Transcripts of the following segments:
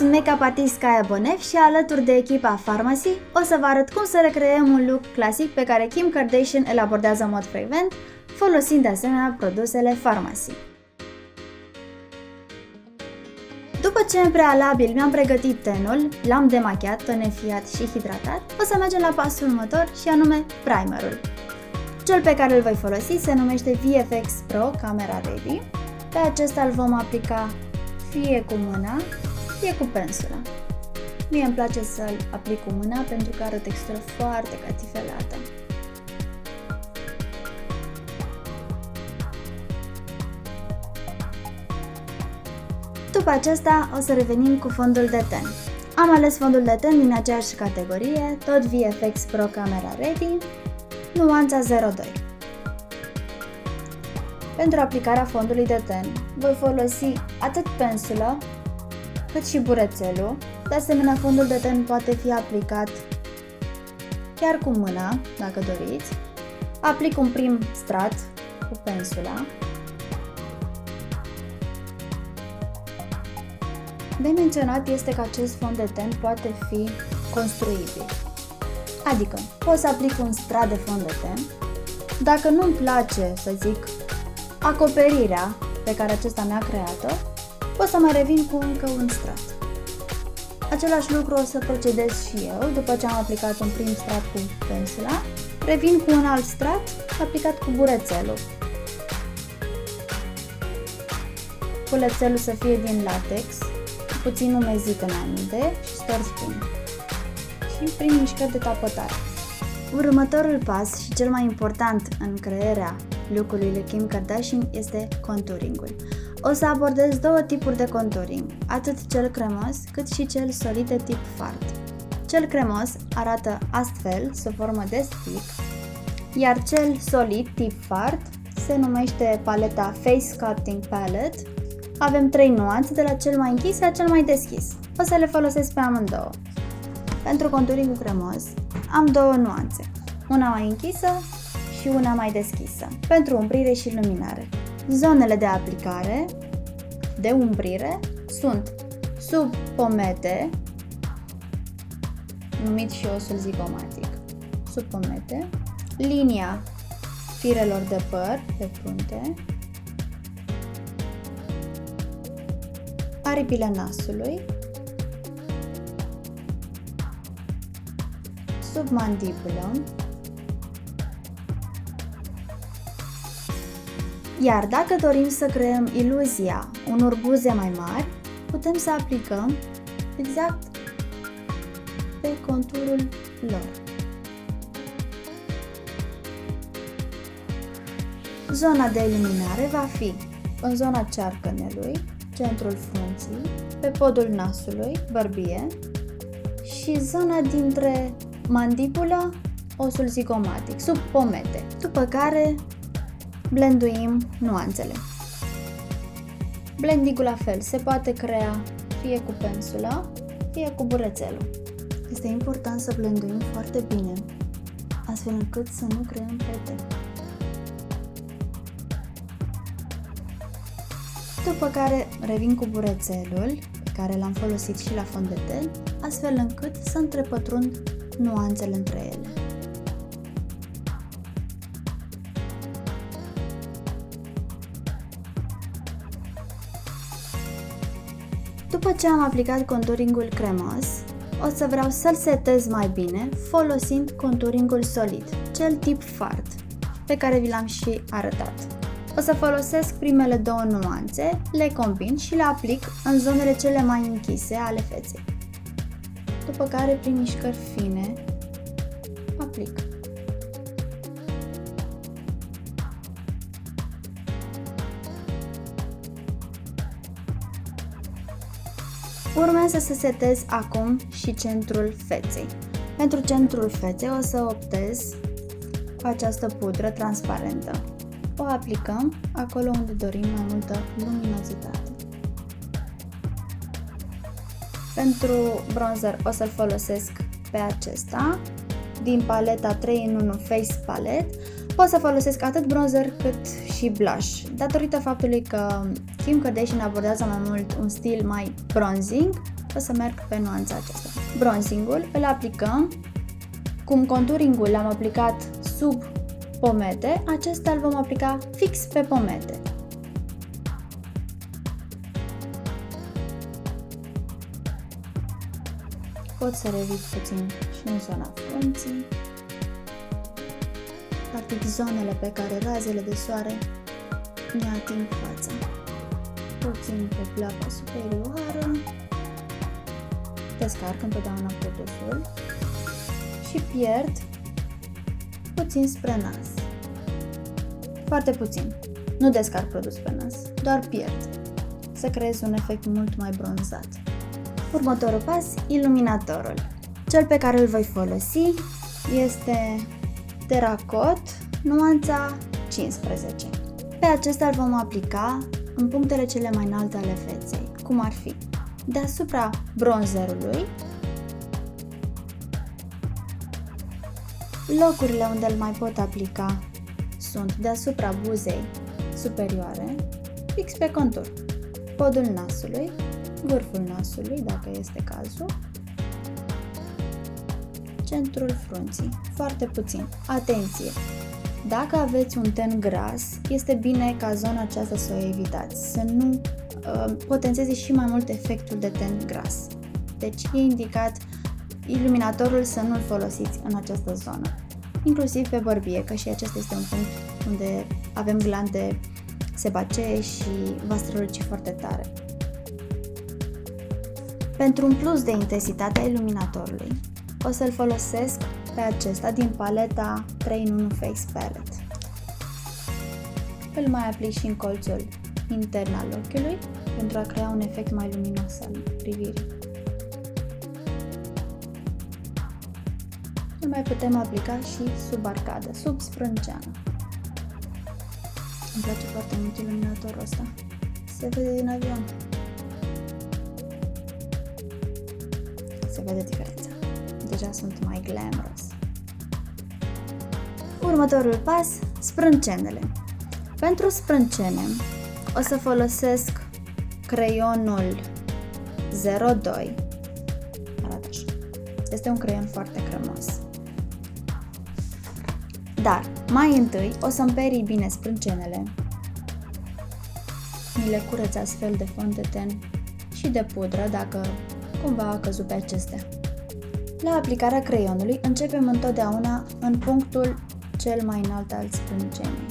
sunt make-up artist Kaya Bonev și alături de echipa Pharmacy o să vă arăt cum să recreăm un look clasic pe care Kim Kardashian îl abordează în mod frecvent, folosind de asemenea produsele Pharmacy. După ce în prealabil mi-am pregătit tenul, l-am demachiat, tonefiat și hidratat, o să mergem la pasul următor și anume primerul. Cel pe care îl voi folosi se numește VFX Pro Camera Ready. Pe acesta îl vom aplica fie cu mâna, fie cu pensula. Mie îmi place să-l aplic cu mâna pentru că are o textură foarte catifelată. După aceasta o să revenim cu fondul de ten. Am ales fondul de ten din aceeași categorie, tot VFX Pro Camera Ready, nuanța 02. Pentru aplicarea fondului de ten voi folosi atât pensula cât și burețelul. De asemenea, fondul de ten poate fi aplicat chiar cu mâna, dacă doriți. Aplic un prim strat cu pensula. De menționat este că acest fond de ten poate fi construibil. Adică, pot să aplic un strat de fond de ten. Dacă nu-mi place, să zic, acoperirea pe care acesta mi-a creat-o, pot să mai revin cu încă un strat. Același lucru o să procedez și eu, după ce am aplicat un prim strat cu pensula, revin cu un alt strat aplicat cu burețelul. Burețelul să fie din latex, puțin umezit înainte și stors bine. Și prin mișcări de tapătare. Următorul pas și cel mai important în crearea look-ului lui Kim Kardashian este contouring-ul. O să abordez două tipuri de contouring, atât cel cremos cât și cel solid de tip fard. Cel cremos arată astfel, sub formă de stick, iar cel solid tip fard se numește paleta Face Sculpting Palette. Avem 3 nuanțe, de la cel mai închis la cel mai deschis. O să le folosesc pe amândouă. Pentru contouring cremos am două nuanțe, una mai închisă și una mai deschisă, pentru umbrire și luminare. Zonele de aplicare, de umbrire, sunt sub pomete, numit și osul zigomatic, sub pomete, linia firelor de păr pe frunte, aripile nasului, sub mandibulă, iar dacă dorim să creăm iluzia unor buze mai mari, putem să aplicăm exact pe conturul lor. Zona de iluminare va fi în zona cearcănelui, centrul frunții, pe podul nasului, bărbie, și zona dintre mandibulă, osul zigomatic, sub pomete, după care blenduim nuanțele. Blending-ul la fel se poate crea fie cu pensula, fie cu burețelul. Este important să blenduim foarte bine, astfel încât să nu creăm pete. După care revin cu burețelul, pe care l-am folosit și la fond de ten, astfel încât să întrepătrund nuanțele între ele. După ce am aplicat contouringul cremos, o să vreau să-l setez mai bine folosind contouringul solid, cel tip fard, pe care vi l-am și arătat. O să folosesc primele două nuanțe, le combin și le aplic în zonele cele mai închise ale feței. După care, prin mișcări fine, aplic. Urmează să setez acum și centrul feței. Pentru centrul feței o să optez cu această pudră transparentă. O aplicăm acolo unde dorim mai multă luminozitate. Pentru bronzer o să-l folosesc pe acesta, din paleta 3-in-1 Face Palette. Pot să folosesc atât bronzer cât și blush. Datorită faptului că Kim Kardashian abordează mai mult un stil mai bronzing, o să merg pe nuanța aceasta. Bronzingul îl aplicăm, cum conturingul l-am aplicat sub pomete, acesta îl vom aplica fix pe pomete. Pot să revit puțin și în zona frunții, practic zonele pe care razele de soare ne ating fața. Puțin pe pleoapa superioară, descarc întotdeauna produsul și pierd puțin spre nas. Foarte puțin. Nu descarc produs pe nas, doar pierd, să creez un efect mult mai bronzat. Următorul pas, iluminatorul. Cel pe care îl voi folosi este Terracot, nuanța 15. Pe acesta îl vom aplica în punctele cele mai înalte ale feței, cum ar fi deasupra bronzerului, locurile unde îl mai pot aplica sunt deasupra buzei superioare, fix pe contur, podul nasului, vârful nasului, dacă este cazul, centrul frunții, foarte puțin. Atenție! Dacă aveți un ten gras, este bine ca zona aceasta să o evitați, să nu potențeze și mai mult efectul de ten gras. Deci e indicat iluminatorul să nu-l folosiți în această zonă, inclusiv pe bărbie, că și acesta este un punct unde avem glande sebacee și va străluci foarte tare. Pentru un plus de intensitate a iluminatorului, o să-l folosesc pe acesta din paleta 3-in-1 Face Palette. Îl mai aplic și în colțul intern al ochiului pentru a crea un efect mai luminos al privirii. Îl mai putem aplica și sub arcadă, sub sprânceană. Îmi place foarte mult iluminatorul ăsta. Se vede din avion. Se vede diferența. Deja sunt mai glamorous. Următorul pas, sprâncenele. Pentru sprâncene o să folosesc creionul 02. Arată așa. Este un creion foarte cremos. Dar mai întâi o să împerii bine sprâncenele. Mi le curăț astfel de fond de ten și de pudră dacă cumva a căzut pe acestea. La aplicarea creionului începem întotdeauna în punctul cel mai înalt al sprâncenei.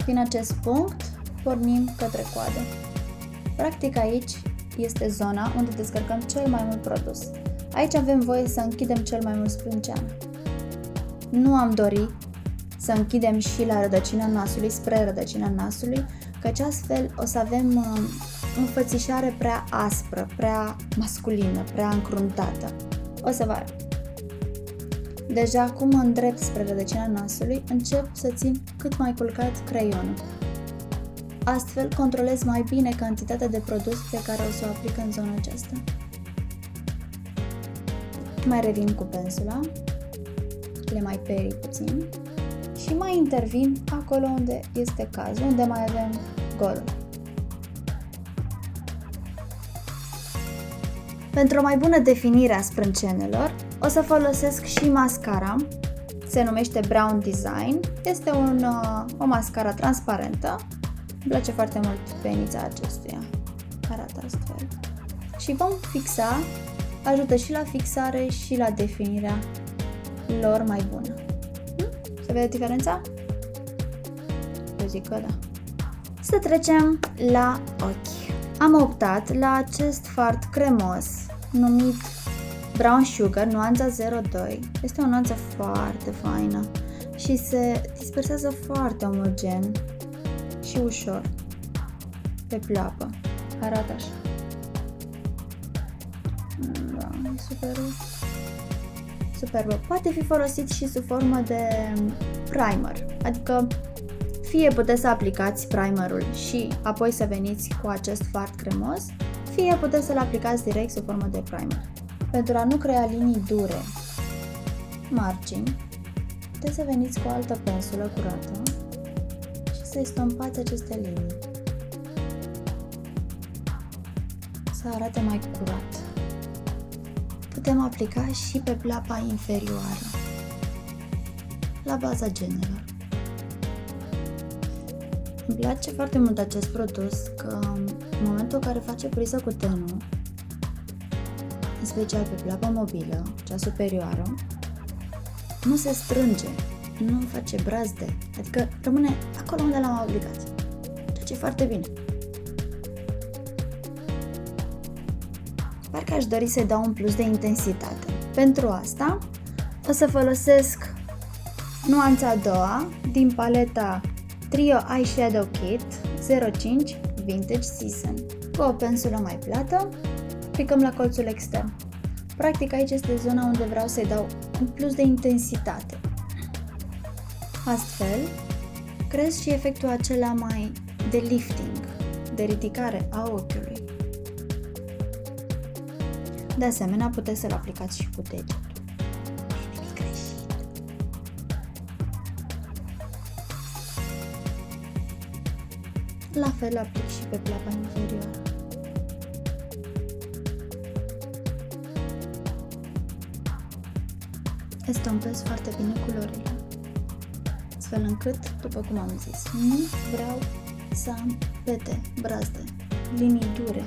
Din acest punct pornim către coadă. Practic aici este zona unde descărcăm cel mai mult produs. Aici avem voie să închidem cel mai mult sprânceana. Nu am dorit să închidem și la rădăcina nasului, spre rădăcina nasului, căci astfel o să avem o înfățișare prea aspră, prea masculină, prea încruntată. O să vă arăt. Deja cum mă îndrept spre rădăcina nasului, încep să țin cât mai culcat creionul. Astfel controlez mai bine cantitatea de produs pe care o să o aplic în zona aceasta. Mai revin cu pensula, le mai perii puțin și mai intervin acolo unde este cazul, unde mai avem goluri. Pentru o mai bună definire a sprâncenelor, o să folosesc și mascara. Se numește Brown Design. Este o mascara transparentă. Îmi place foarte mult penița acestuia. Arată astfel. Și vom fixa, ajută și la fixare și la definirea lor mai bună. Se vede diferența? Eu zic că da. Să trecem la ochi. Am optat la acest fard cremos numit Brown Sugar, nuanța 02. Este o nuanță foarte faină și se dispersează foarte omogen și ușor pe pleoapă. Arată așa. Da, e superb. Poate fi folosit și sub formă de primer, adică fie puteți să aplicați primerul și apoi să veniți cu acest fard cremos, fie puteți să-l aplicați direct sub formă de primer. Pentru a nu crea linii dure, margini, puteți să veniți cu o altă pensulă curată și să-i stompați aceste linii. Să să arate mai curat. Putem aplica și pe plapa inferioară, la baza genelor. Îmi place foarte mult acest produs, că în momentul în care face priză cu tenul, în special pe plapa mobilă, cea superioară, nu se strânge, nu face brazde, adică rămâne acolo unde l-am aplicat, ceea ce e foarte bine. Parcă aș dori să-i dau un plus de intensitate. Pentru asta o să folosesc nuanța a doua din paleta Trio Eyeshadow Kit 05 Vintage Season. Cu o pensulă mai plată, aplicăm la colțul extern. Practic aici este zona unde vreau să-i dau un plus de intensitate. Astfel, creez și efectul acela mai de lifting, de ridicare a ochiului. De asemenea, puteți să-l aplicați și cu degetul. Nimic greșit. La fel aplic și pe plapa inferioară. Estompez foarte bine culorile, astfel încât, după cum am zis, nu vreau să am pete, brazde, linii dure.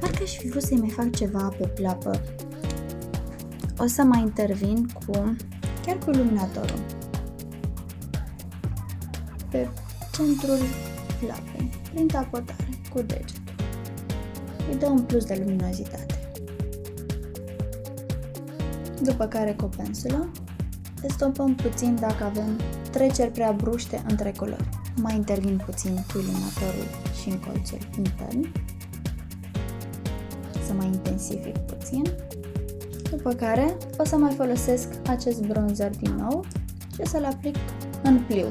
Parcă aș fi vrut să-i mai fac ceva pe plapă. O să mai intervin chiar cu iluminatorul pe centrul plapei, prin tapotare, cu degetul. Îi dă un plus de luminozitate. După care, cu o pensulă, estompăm puțin dacă avem treceri prea bruște între culori. Mai intervin puțin cu iluminatorul și în colțul intern, să mai intensific puțin. După care o să mai folosesc acest bronzer din nou și să-l aplic în pliu.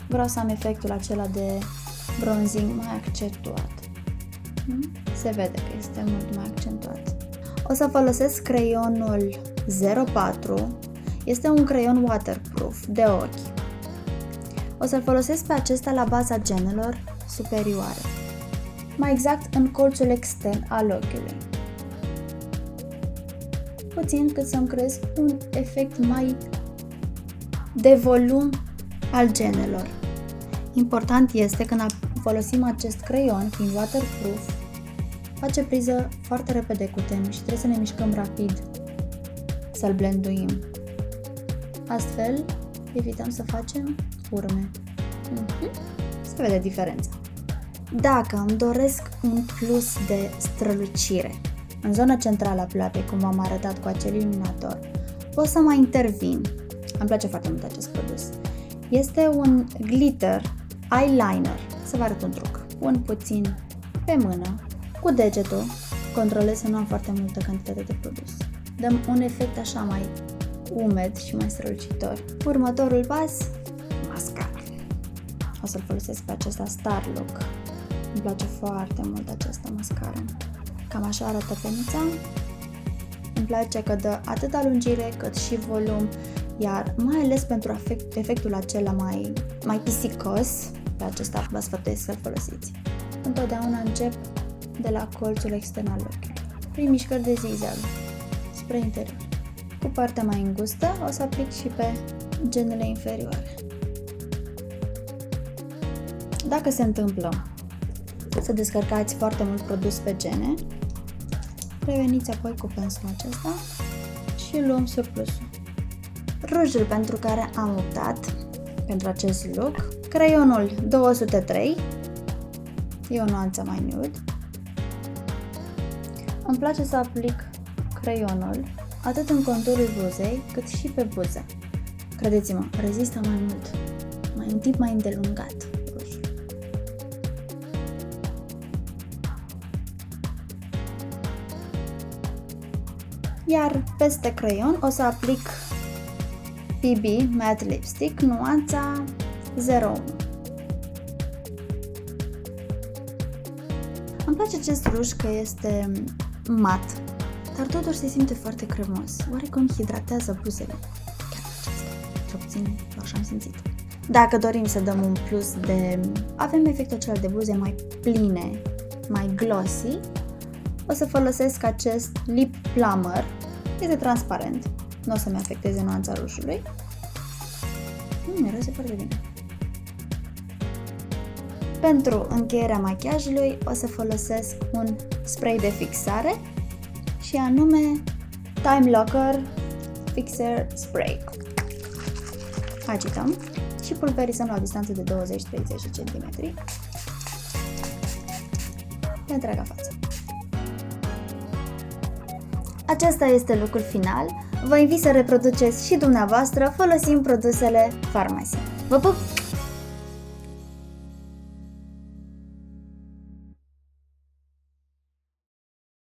Vreau să am efectul acela de bronzing mai accentuat. Se vede că este mult mai accentuat. O să folosesc creionul 04. Este un creion waterproof de ochi. O să-l folosesc pe acesta la baza genelor superioare, mai exact în colțul extern al ochiului, puțin cât să-mi creez un efect mai de volum al genelor. Important este când folosim acest creion, fiind waterproof, face priză foarte repede cu tenul și trebuie să ne mișcăm rapid să-l blenduim. Astfel, evităm să facem urme. Se vede diferența. Dacă îmi doresc un plus de strălucire în zona centrală a plapei, cum v-am arătat cu acel iluminator, pot să mai intervin. Îmi place foarte mult acest produs. Este un glitter eyeliner. Să vă arăt un truc. Pun puțin pe mână, cu degetul, controlez să nu am foarte multă cantitate de produs. Dăm un efect așa mai umed și mai strălucitor. Următorul pas, mascara. O să-l folosesc pe acesta Star Look. Îmi place foarte mult această mascară. Cam așa arată penița. Îmi place că dă atâta lungire cât și volum, iar mai ales pentru efectul acela mai pisicos, pe acesta vă sfătuiesc să-l folosiți. Întotdeauna încep de la colțul extern al ochiului, prin mișcări de zigzag, spre interior. Cu partea mai îngustă o să aplic și pe genele inferioare. Dacă se întâmplă să descărcați foarte mult produs pe gene, reveniți apoi cu pensul acesta și luăm surplusul. Rujul pentru care am optat pentru acest look, creionul 203, e o nuanță mai nude. Îmi place să aplic creionul atât în conturul buzei cât și pe buză. Credeți-mă, rezistă mai mult, un timp mai îndelungat. Iar peste creion o să aplic BB Matte Lipstick, nuanța 01. Îmi place acest ruj că este mat, dar totuși se simte foarte cremos. Oarecum hidratează buzele. Chiar acesta, cel puțin așa am simțit. Dacă dorim să dăm un plus de... avem efectul acela de buze mai pline, mai glossy, o să folosesc acest Lip Plumber. Este transparent, nu o să-mi afecteze nuanța rușului. Miroase foarte bine. Pentru încheierea machiajului o să folosesc un spray de fixare și anume Time Locker Fixer Spray. Agităm și pulverizăm la o distanță de 20-30 cm pe întreaga față. Acesta este look-ul final. Vă invit să reproduceți și dumneavoastră folosind produsele Farmacy. Vă pup!